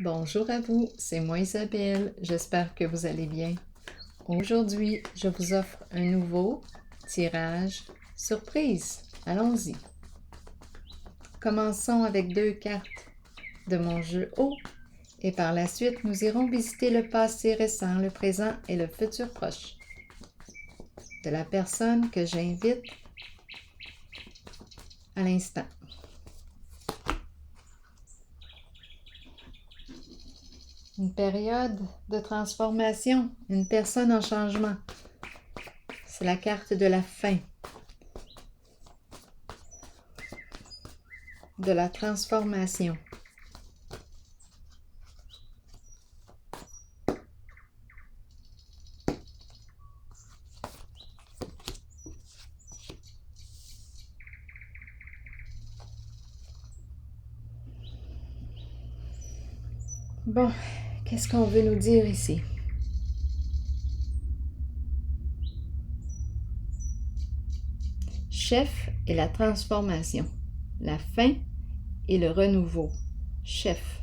Bonjour à vous, c'est moi Isabelle, j'espère que vous allez bien. Aujourd'hui, je vous offre un nouveau tirage surprise. Allons-y. Commençons avec 2 cartes de mon jeu haut et par la suite, nous irons visiter le passé récent, le présent et le futur proche de la personne que j'invite à l'instant. Une période de transformation, une personne en changement. C'est la carte de la fin, de la transformation. Bon, qu'est-ce qu'on veut nous dire ici? Chef et la transformation. La fin et le renouveau. Chef.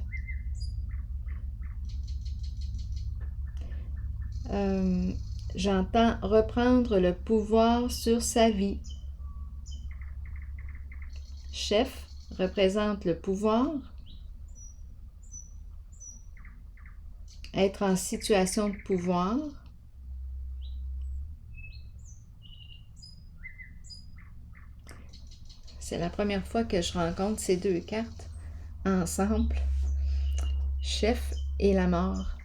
J'entends reprendre le pouvoir sur sa vie. Chef représente le pouvoir. Être en situation de pouvoir. C'est la première fois que je rencontre ces 2 cartes ensemble. Chef et la mort.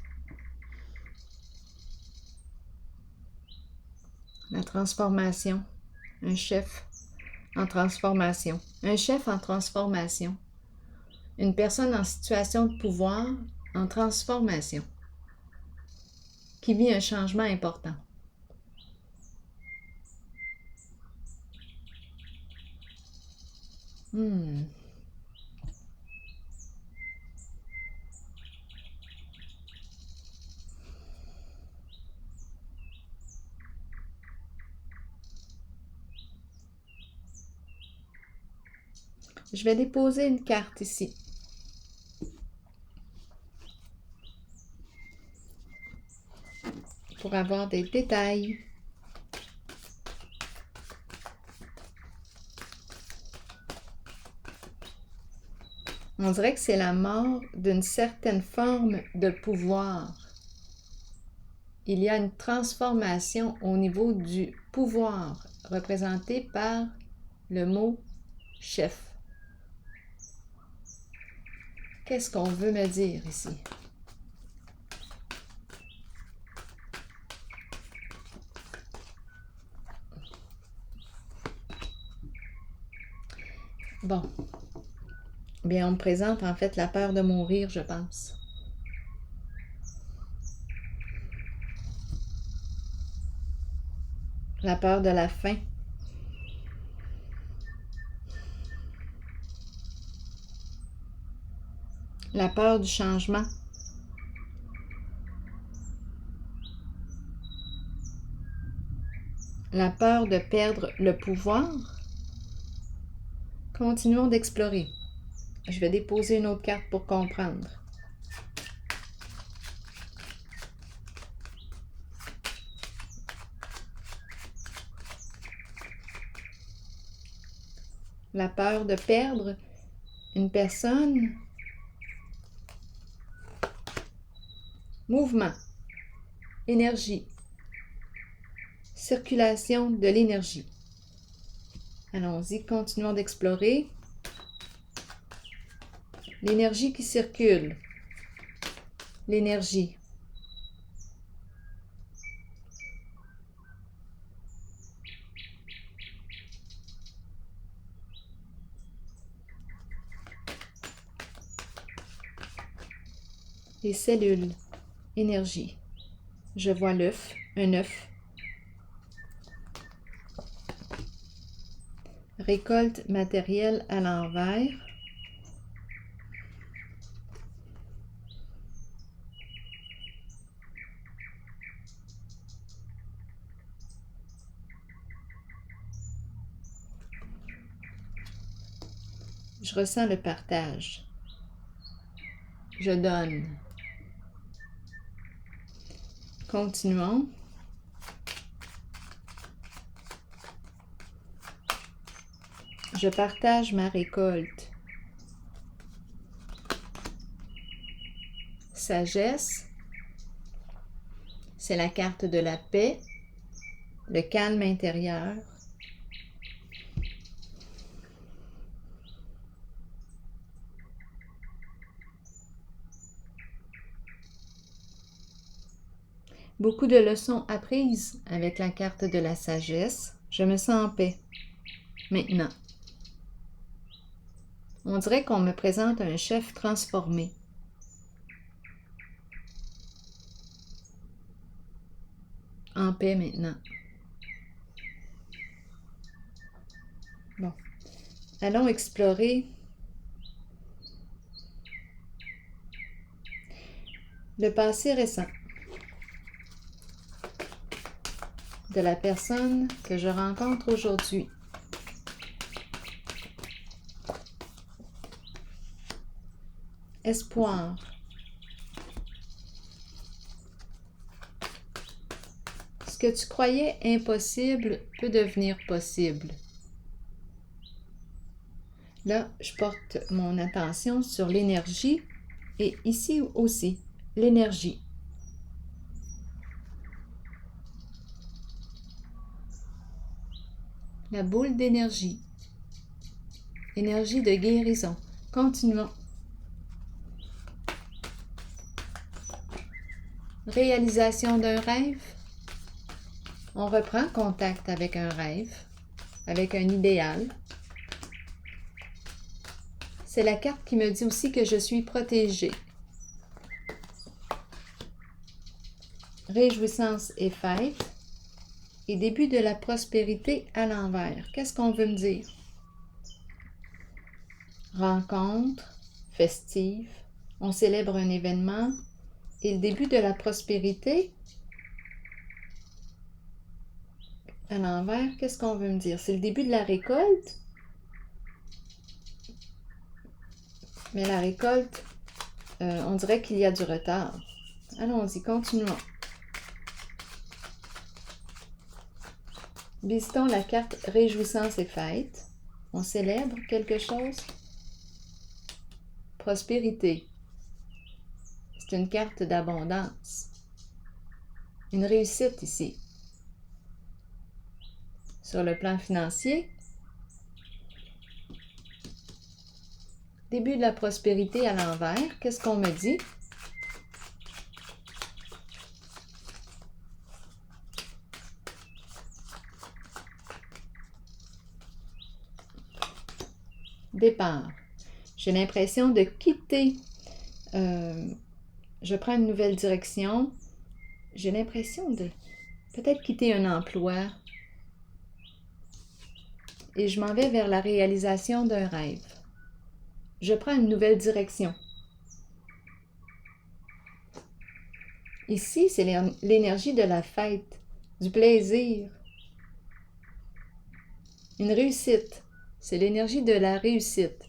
La transformation. Un chef en transformation. Un chef en transformation. Une personne en situation de pouvoir en transformation. Qui vit un changement important. Je vais déposer une carte ici. Pour avoir des détails. On dirait que c'est la mort d'une certaine forme de pouvoir. Il y a une transformation au niveau du pouvoir, représenté par le mot chef. Qu'est-ce qu'on veut me dire ici? Bon. Bien, on me présente en fait la peur de mourir, je pense. La peur de la fin. La peur du changement. La peur de perdre le pouvoir. Continuons d'explorer. Je vais déposer une autre carte pour comprendre. La peur de perdre une personne. Mouvement. Énergie. Circulation de l'énergie. Allons-y, continuons d'explorer. L'énergie qui circule. L'énergie. Les cellules. Énergie. Je vois l'œuf, un œuf. Récolte matérielle à l'envers. Je ressens le partage. Je donne. Continuons. Je partage ma récolte. Sagesse, c'est la carte de la paix, le calme intérieur. Beaucoup de leçons apprises avec la carte de la sagesse. Je me sens en paix. Maintenant, on dirait qu'on me présente un chef transformé. En paix maintenant. Bon. Allons explorer le passé récent de la personne que je rencontre aujourd'hui. Espoir. Ce que tu croyais impossible peut devenir possible. Là, je porte mon attention sur l'énergie et ici aussi, l'énergie. La boule d'énergie. Énergie de guérison. Continuons. Réalisation d'un rêve. On reprend contact avec un rêve, avec un idéal. C'est la carte qui me dit aussi que je suis protégée. Réjouissance et fête. Et début de la prospérité à l'envers. Qu'est-ce qu'on veut me dire? Rencontre, festive, on célèbre un événement. Et le début de la prospérité à l'envers, qu'est-ce qu'on veut me dire? C'est le début de la récolte? Mais la récolte, on dirait qu'il y a du retard. Allons-y, continuons. Visitons la carte Réjouissance et fête. On célèbre quelque chose? Prospérité. C'est une carte d'abondance. Une réussite ici. Sur le plan financier, début de la prospérité à l'envers, qu'est-ce qu'on me dit? Départ. J'ai l'impression de quitter. Je prends une nouvelle direction. J'ai l'impression de peut-être quitter un emploi. Et je m'en vais vers la réalisation d'un rêve. Je prends une nouvelle direction. Ici, c'est l'énergie de la fête, du plaisir. Une réussite. C'est l'énergie de la réussite.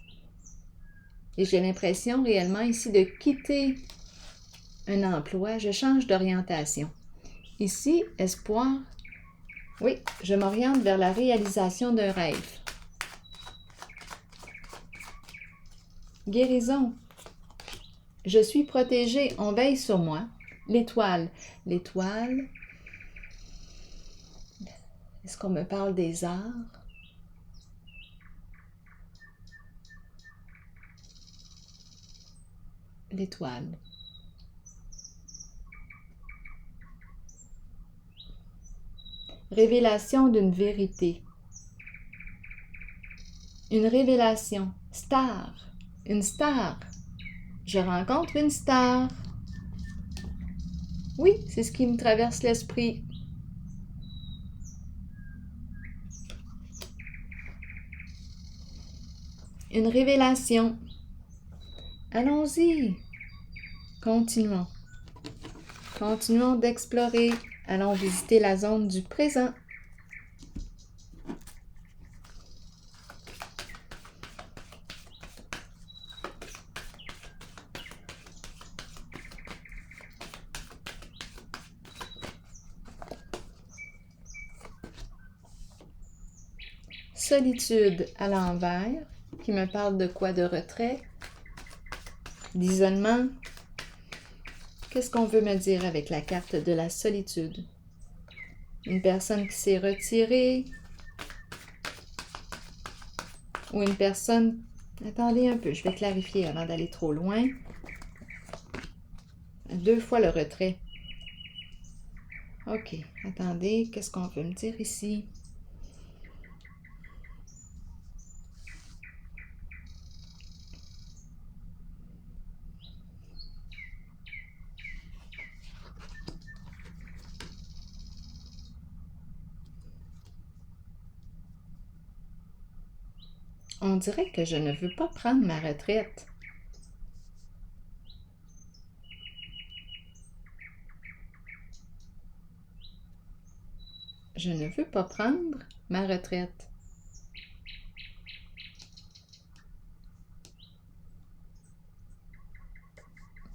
Et j'ai l'impression réellement ici de quitter un emploi. Je change d'orientation. Ici, espoir. Oui, je m'oriente vers la réalisation d'un rêve. Guérison. Je suis protégée, on veille sur moi. L'étoile. L'étoile. Est-ce qu'on me parle des arts? L'étoile. Révélation d'une vérité. Une révélation. Star. Une star. Je rencontre une star. Oui, c'est ce qui me traverse l'esprit. Une révélation. Allons-y. Continuons. Continuons d'explorer. Allons visiter la zone du présent. solitude à l'envers, qui me parle de quoi? De retrait, d'isolement. Qu'est-ce qu'on veut me dire avec la carte de la solitude? Une personne qui s'est retirée ou une personne... Attendez un peu, je vais clarifier avant d'aller trop loin. 2 fois le retrait. OK, attendez, qu'est-ce qu'on veut me dire ici? On dirait que je ne veux pas prendre ma retraite. Je ne veux pas prendre ma retraite.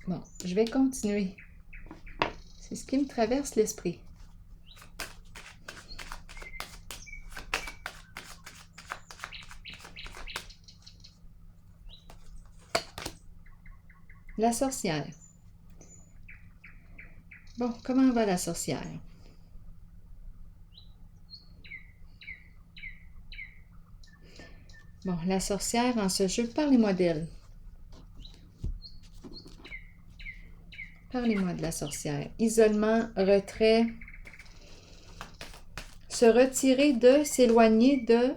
Bon, je vais continuer. C'est ce qui me traverse l'esprit. La sorcière. Bon, comment va la sorcière? Bon, la sorcière en ce jeu, parlez-moi d'elle. Parlez-moi de la sorcière. Isolement, retrait, se retirer de, s'éloigner de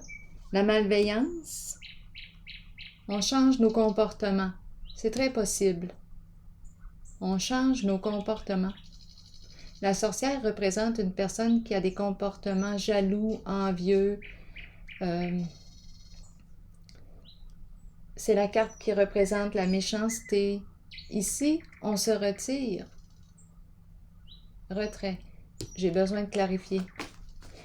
la malveillance. On change nos comportements. C'est très possible. On change nos comportements. La sorcière représente une personne qui a des comportements jaloux, envieux. C'est la carte qui représente la méchanceté. Ici, on se retire. Retrait. J'ai besoin de clarifier.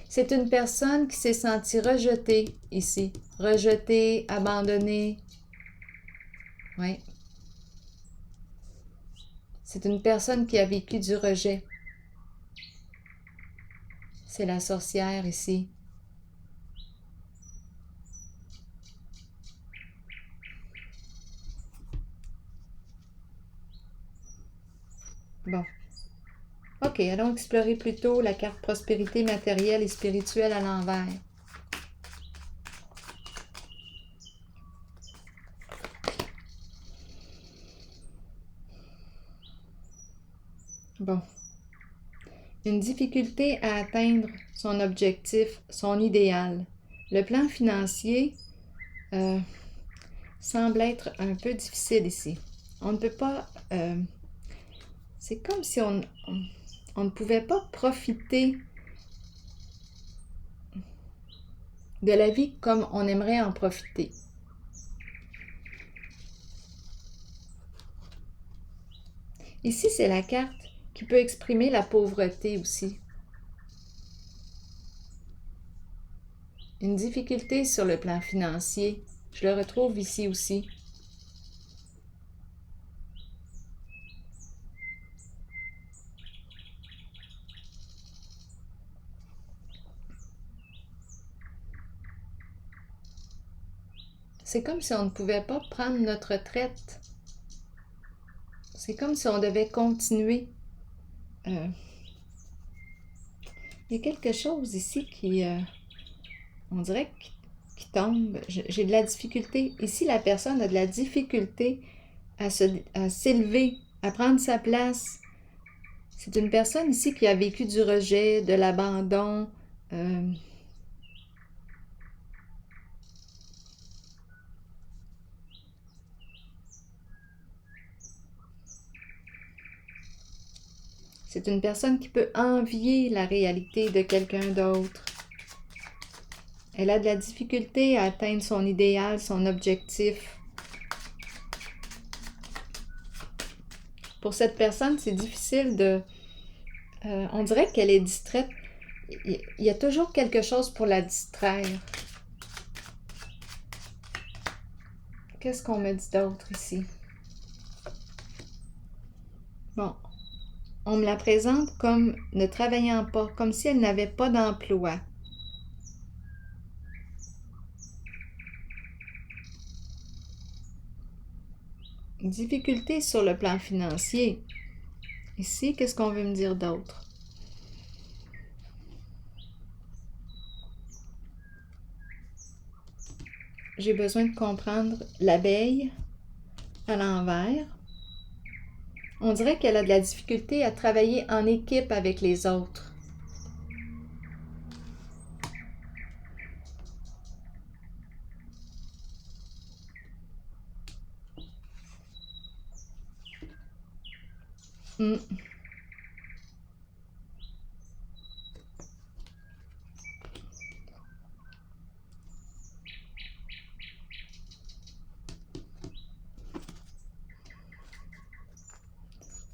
C'est une personne qui s'est sentie rejetée ici. Rejetée, abandonnée. Oui. C'est une personne qui a vécu du rejet. C'est la sorcière ici. Bon. OK, allons explorer plutôt la carte prospérité matérielle et spirituelle à l'envers. Bon. Une difficulté à atteindre son objectif, son idéal. Le plan financier semble être un peu difficile ici. On ne peut pas... c'est comme si on ne pouvait pas profiter de la vie comme on aimerait en profiter. Ici, c'est la carte qui peut exprimer la pauvreté aussi. Une difficulté sur le plan financier. Je le retrouve ici aussi. C'est comme si on ne pouvait pas prendre notre retraite. C'est comme si on devait continuer. Il y a quelque chose ici qui, on dirait, qui tombe. J'ai de la difficulté. Ici, la personne a de la difficulté à s'élever, à prendre sa place. C'est une personne ici qui a vécu du rejet, de l'abandon. C'est une personne qui peut envier la réalité de quelqu'un d'autre. Elle a de la difficulté à atteindre son idéal, son objectif. Pour cette personne, c'est difficile de... on dirait qu'elle est distraite. Il y a toujours quelque chose pour la distraire. Qu'est-ce qu'on me dit d'autre ici? Bon. On me la présente comme ne travaillant pas, comme si elle n'avait pas d'emploi. Difficulté sur le plan financier. Ici, qu'est-ce qu'on veut me dire d'autre? J'ai besoin de comprendre l'abeille à l'envers. On dirait qu'elle a de la difficulté à travailler en équipe avec les autres. Hmm.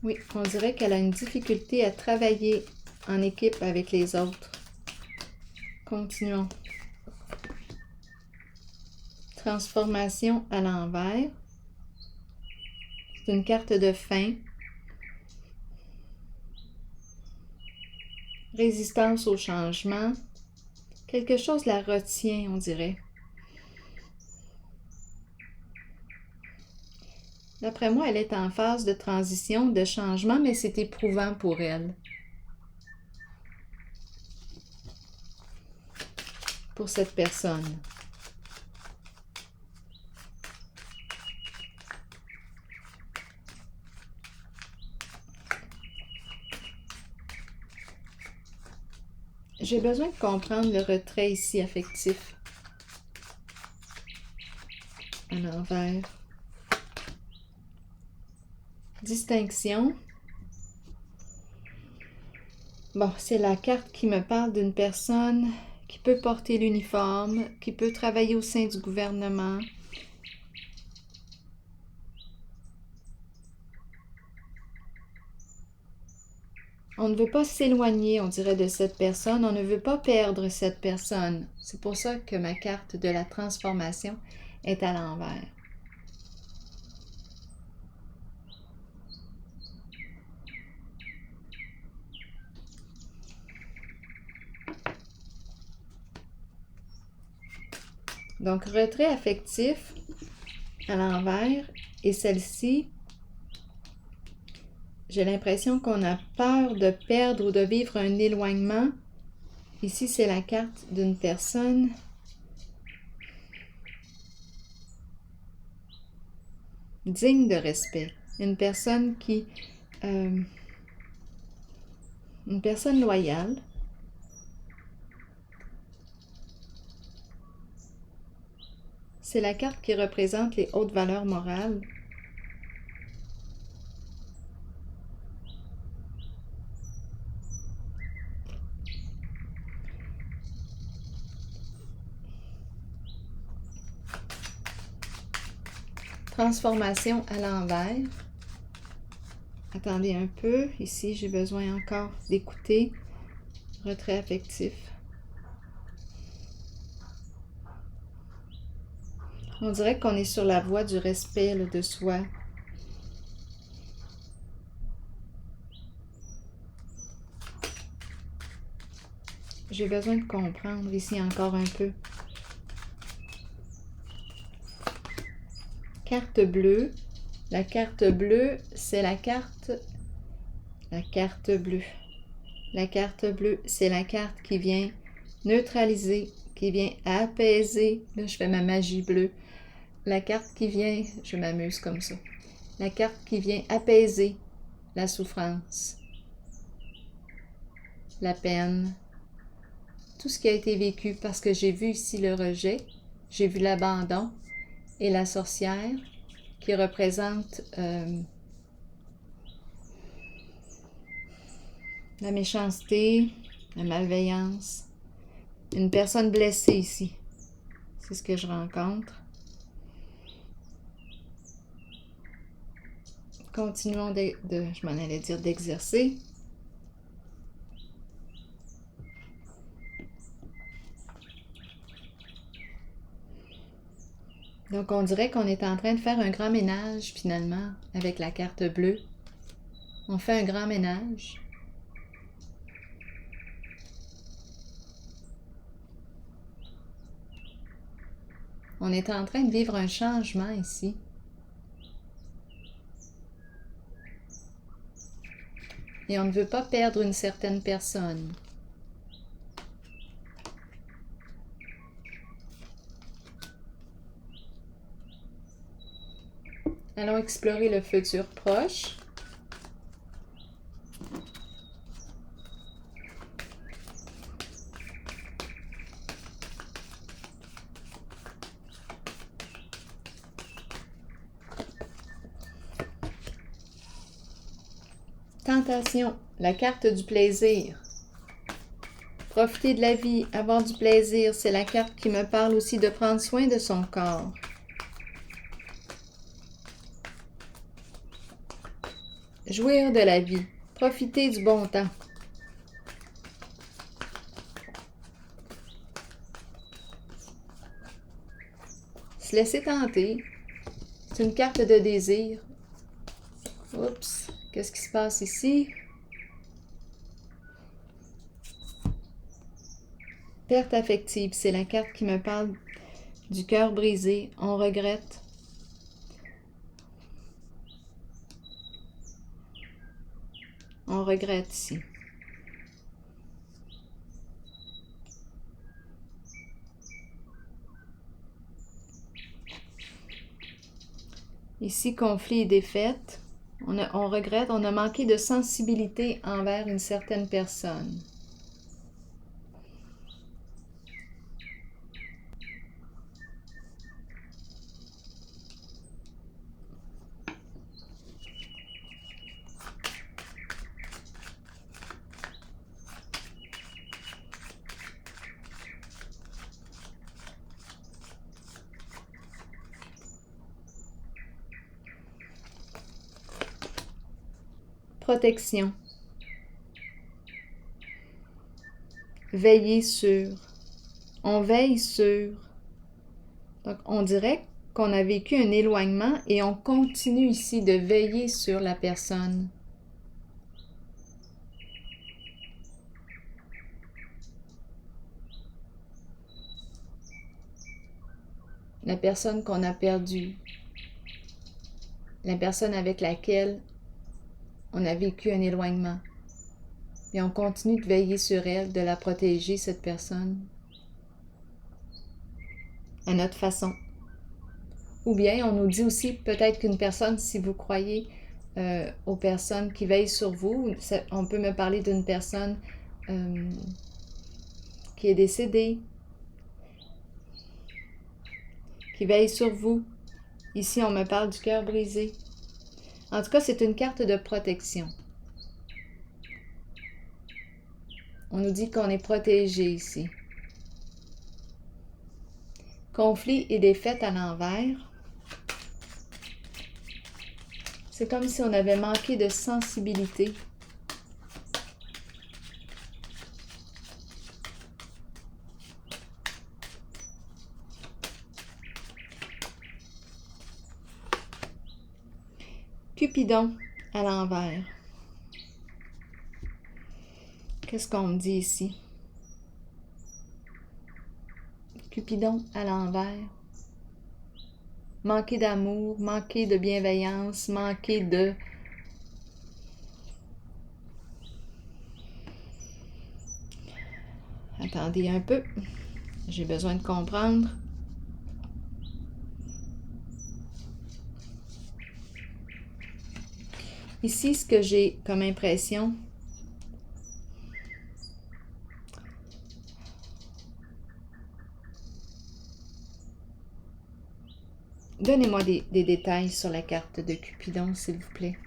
Oui, on dirait qu'elle a une difficulté à travailler en équipe avec les autres. Continuons. Transformation à l'envers. C'est une carte de fin. Résistance au changement. Quelque chose la retient, on dirait. D'après moi, elle est en phase de transition, de changement, mais c'est éprouvant pour elle. Pour cette personne. J'ai besoin de comprendre le retrait ici affectif. À l'envers. Distinction. Bon, c'est la carte qui me parle d'une personne qui peut porter l'uniforme, qui peut travailler au sein du gouvernement. On ne veut pas s'éloigner, on dirait, de cette personne. On ne veut pas perdre cette personne. C'est pour ça que ma carte de la transformation est à l'envers. Donc, retrait affectif à l'envers et celle-ci, j'ai l'impression qu'on a peur de perdre ou de vivre un éloignement. Ici, c'est la carte d'une personne digne de respect. Une personne une personne loyale. C'est la carte qui représente les hautes valeurs morales. Transformation à l'envers. Attendez un peu. Ici, j'ai besoin encore d'écouter. Retrait affectif. On dirait qu'on est sur la voie du respect là, de soi. J'ai besoin de comprendre ici encore un peu. Carte bleue. La carte bleue, c'est la carte bleue. La carte bleue, c'est la carte qui vient neutraliser, qui vient apaiser. Là, je fais ma magie bleue. La carte qui vient, je m'amuse comme ça. La carte qui vient apaiser la souffrance, la peine, tout ce qui a été vécu, parce que j'ai vu ici le rejet, j'ai vu l'abandon et la sorcière qui représente la méchanceté, la malveillance, une personne blessée ici. C'est ce que je rencontre. Continuons je m'en allais dire d'exercer. Donc, on dirait qu'on est en train de faire un grand ménage, finalement, avec la carte bleue. On fait un grand ménage. On est en train de vivre un changement ici. et on ne veut pas perdre une certaine personne. Allons explorer le futur proche. Tentation, la carte du plaisir. Profiter de la vie, avoir du plaisir, c'est la carte qui me parle aussi de prendre soin de son corps. Jouir de la vie, profiter du bon temps. Se laisser tenter, c'est une carte de désir. Oups, qu'est-ce qui se passe ici? Perte affective, c'est la carte qui me parle du cœur brisé, on regrette. On regrette ici. Ici, conflit et défaite. On regrette, on a manqué de sensibilité envers une certaine personne. Protection. Veiller sur. On veille sur. Donc, on dirait qu'on a vécu un éloignement et on continue ici de veiller sur la personne. La personne qu'on a perdue. La personne avec laquelle on a vécu un éloignement. Et on continue de veiller sur elle, de la protéger, cette personne, à notre façon. Ou bien, on nous dit aussi peut-être qu'une personne, si vous croyez aux personnes qui veillent sur vous, on peut me parler d'une personne qui est décédée, qui veille sur vous. Ici, on me parle du cœur brisé. En tout cas, c'est une carte de protection. On nous dit qu'on est protégé ici. Conflit et défaite à l'envers. C'est comme si on avait manqué de sensibilité. Cupidon à l'envers. Qu'est-ce qu'on me dit ici? Cupidon à l'envers. Manquer d'amour, manquer de bienveillance, manquer de... Attendez un peu, j'ai besoin de comprendre. Ici, ce que j'ai comme impression, donnez-moi des détails sur la carte de Cupidon, s'il vous plaît.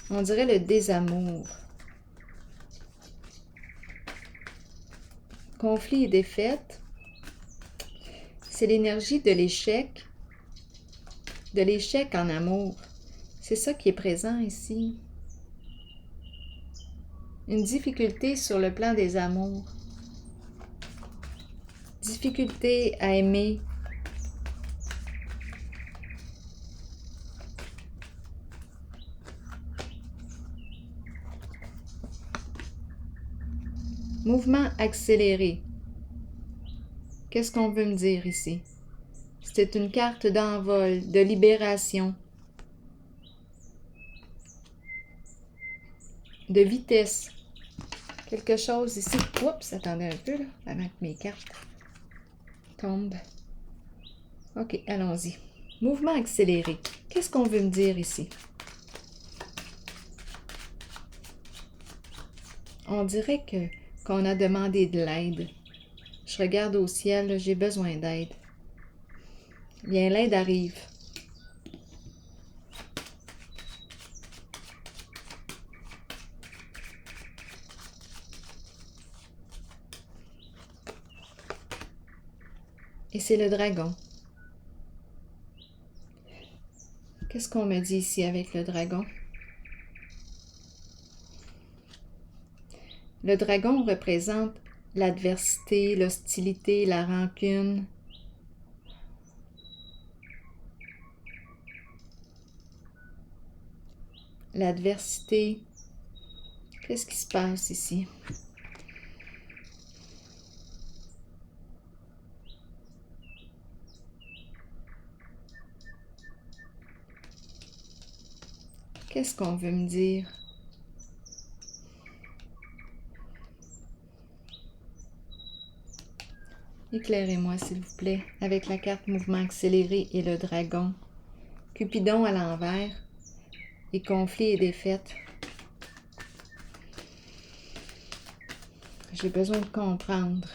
On dirait le désamour. Conflit et défaite, c'est l'énergie de l'échec en amour. C'est ça qui est présent ici. Une difficulté sur le plan des amours. Difficulté à aimer. Mouvement accéléré. Qu'est-ce qu'on veut me dire ici? C'est une carte d'envol, de libération. de vitesse. Quelque chose ici. Oups, attendez un peu là, avant que mes cartes tombent. OK, allons-y. Mouvement accéléré. Qu'est-ce qu'on veut me dire ici? On dirait qu'on a demandé de l'aide. Je regarde au ciel, j'ai besoin d'aide. Bien, l'aide arrive. Et c'est le dragon. Qu'est-ce qu'on me dit ici avec le dragon? Le dragon représente l'adversité, l'hostilité, la rancune. L'adversité. Qu'est-ce qui se passe ici? Qu'est-ce qu'on veut me dire? Éclairez-moi, s'il vous plaît, avec la carte mouvement accéléré et le dragon. Cupidon à l'envers et conflit et défaite. J'ai besoin de comprendre.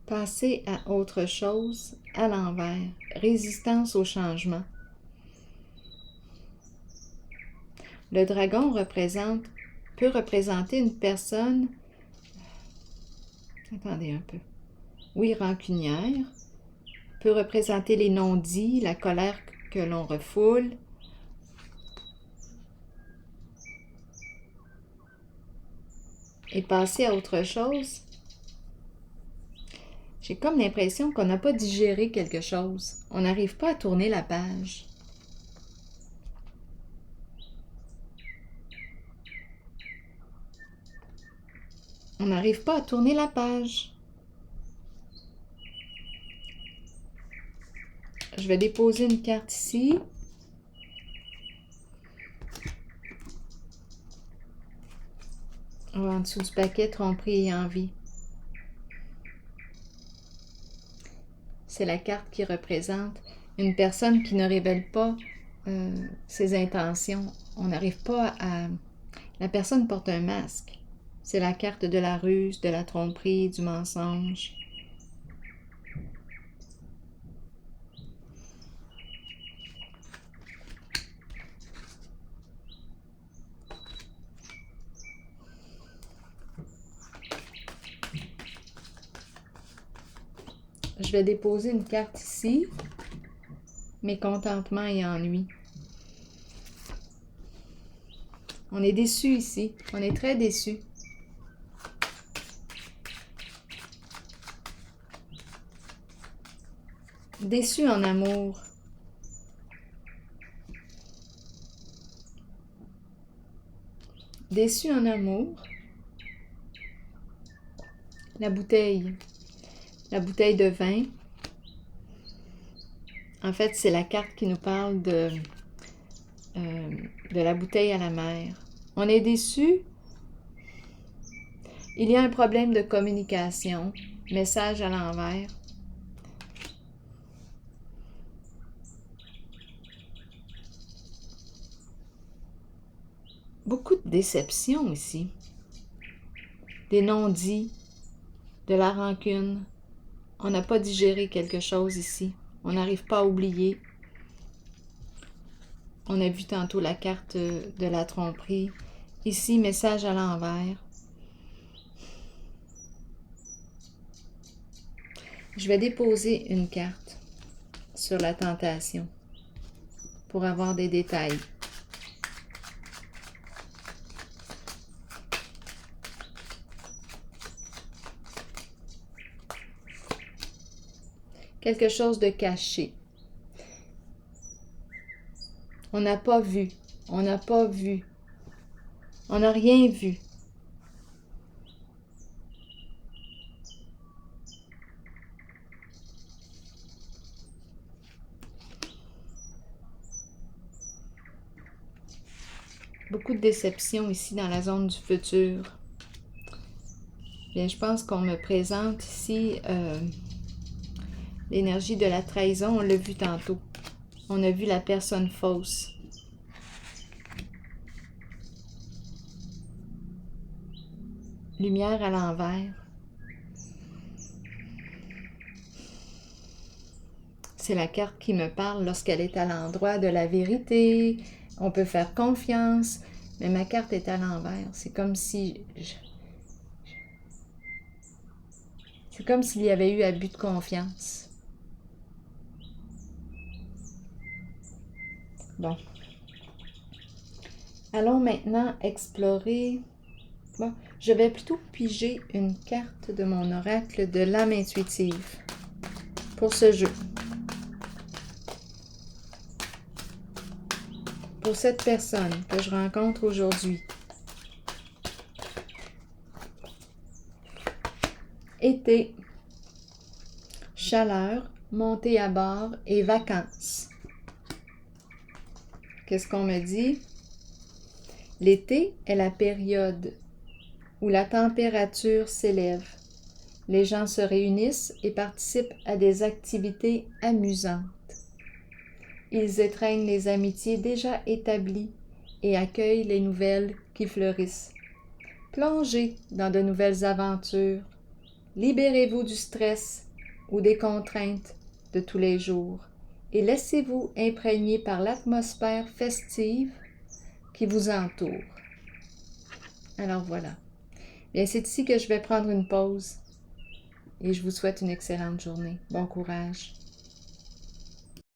Passer à autre chose, à l'envers. Résistance au changement. Le dragon peut représenter une personne, attendez un peu, oui, rancunière, peut représenter les non-dits, la colère que l'on refoule. Et passer à autre chose, j'ai comme l'impression qu'on n'a pas digéré quelque chose. On n'arrive pas à tourner la page. On n'arrive pas à tourner la page. Je vais déposer une carte ici. En dessous du paquet, tromperie et envie. C'est la carte qui représente une personne qui ne révèle pas ses intentions. On n'arrive pas à... La personne porte un masque. C'est la carte de la ruse, de la tromperie, du mensonge. Je vais déposer une carte ici. Mécontentement et ennui. On est déçu ici. On est très déçu. Déçu en amour. Déçu en amour. La bouteille. La bouteille de vin. En fait, c'est la carte qui nous parle de la bouteille à la mer. On est déçu. Il y a un problème de communication. Message à l'envers. Beaucoup de déception ici. Des non-dits, de la rancune. On n'a pas digéré quelque chose ici. On n'arrive pas à oublier. On a vu tantôt la carte de la tromperie. Ici, message à l'envers. Je vais déposer une carte sur la tentation pour avoir des détails. Quelque chose de caché. On n'a pas vu. On n'a pas vu. On n'a rien vu. beaucoup de déception ici dans la zone du futur. Bien, je pense qu'on me présente ici l'énergie de la trahison. On l'a vu tantôt. On a vu la personne fausse. Lumière à l'envers. C'est la carte qui me parle lorsqu'elle est à l'endroit de la vérité. On peut faire confiance, mais ma carte est à l'envers. C'est comme si... C'est comme s'il y avait eu abus de confiance. Bon. Allons maintenant explorer... Bon, je vais plutôt piger une carte de mon oracle de l'âme intuitive pour ce jeu. Pour cette personne que je rencontre aujourd'hui. Été, chaleur, montée à bord et vacances. Qu'est-ce qu'on me dit? L'été est la période où la température s'élève. Les gens se réunissent et participent à des activités amusantes. Ils étreignent les amitiés déjà établies et accueillent les nouvelles qui fleurissent. Plongez dans de nouvelles aventures. Libérez-vous du stress ou des contraintes de tous les jours et laissez-vous imprégner par l'atmosphère festive qui vous entoure. Alors voilà. Bien, c'est ici que je vais prendre une pause et je vous souhaite une excellente journée. Bon courage.